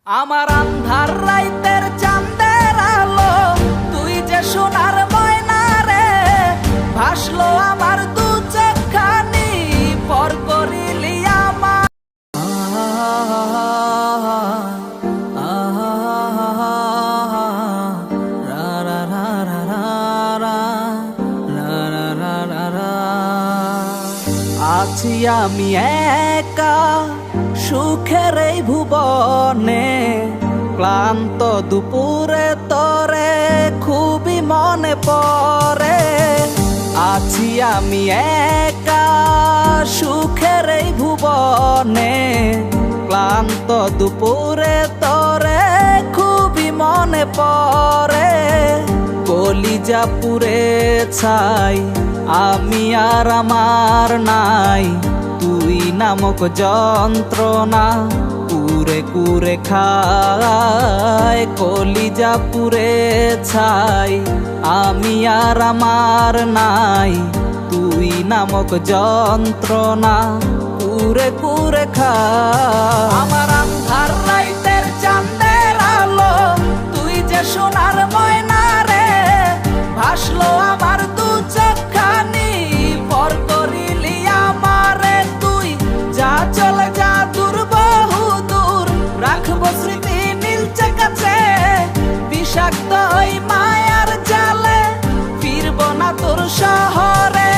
আমার আন্ধার রাইতের চাঁদের আলো, তুই যে সোনার ময়না রে, ভাসলো আমার দু চোখখানি, পর করিলি আমার আছি আমি একা সুখের এই ভুবনে, ক্লান্ত দুপুরে তরে খুবই মনে পড়ে। আছি আমি একা সুখের এই ভুবনে, ক্লান্ত দুপুরে তরে খুবই মনে পড়ে। কলিজা পুড়ে ছাই আমি আর আমার নাই, তুই নামক যন্ত্রণা কুরে কুরে খায়। কলিজা পুড়ে ছাই আমি আর আমার নাই, তুই নামক যন্ত্রণা কুরে কুরে খায়। আমার আন্ধার রাইতের চাঁদের আলো, তুই যে সোনার ময়না রে, ভাসলো আমার দু চোখখানি, পর করিলি আমারে তুই। যা চলে যা দূর বহু দূর, রাখবো স্মৃতি নীলচে কাছে, বিষাক্ত ওই মায়ার জালে ফিরবো না তোর শহরে।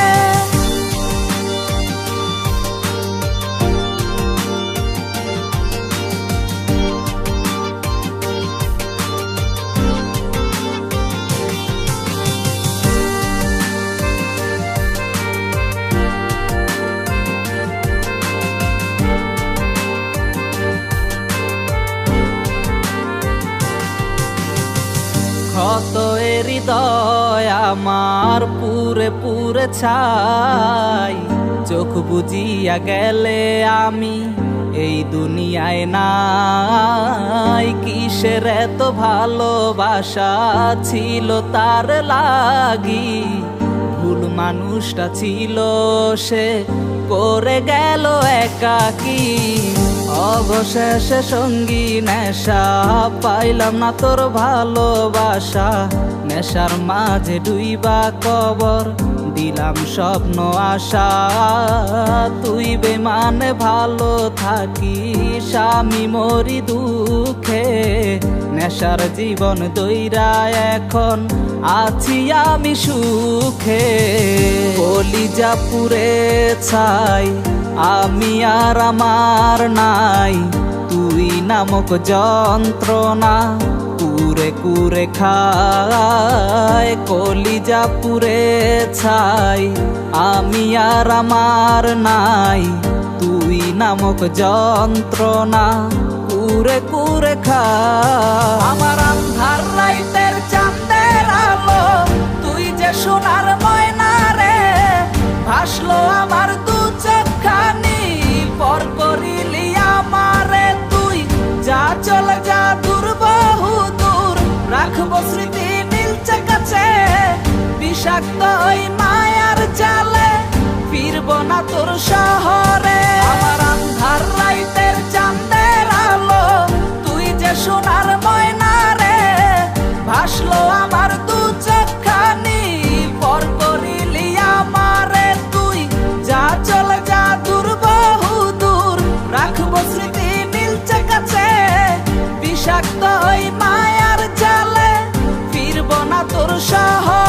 ক্ষত হৃদয় আমার পুরে পুরে ছাই, চোখ বুজিয়া গেলে আমি এই দুনিয়ায় নাই। কিসের এত ভালোবাসা ছিল তার লাগি, ভুল মানুষটা ছিল সে করে গেল একাকী। অবশেষে সঙ্গী নেশা পাইলাম না তোর ভালোবাসা, নেশার মাঝে ডুইবা কবর দিলাম স্বপ্ন আশা। তুই বেমানে ভালো থাকিস আমি মরি দুঃখে, নেশার জীবন দইরা এখন আছি আমি সুখে। কলিজা পুড়ে ছাই আমি আর আমার নাই, তুই নামক যন্ত্রণা কুরে কুরে খায়। কলিজা পুড়ে ছাই আমি আর আমার নাই, তুই নামক যন্ত্রণা কুরে কুরে খায়। আমার আন্ধার রাইতের চাঁদের আলো, তুই যে সোনার ময়না রে, ভাসলো আমার দু চোখখানি, পর করিলি আমারে তুই। যা চলে যা দূর বহু দূর, রাখবো স্মৃতি নীলচে কাছে, বিষাক্ত ওই মায়ার জালে ফিরবো না তোর শহরে। আমার আন্ধার রাইতের চাঁদের আলো, তুই যে সোনার ময়না রে, ভাসলো আমার দু চোখখানি, পর করিলি আমারে তুই। যা চলে যা দূর বহু দূর, রাখবো স্মৃতি নীলচে কাছে, বিষাক্ত ওই মায়ার জালে ফিরবো না তোর শহরে।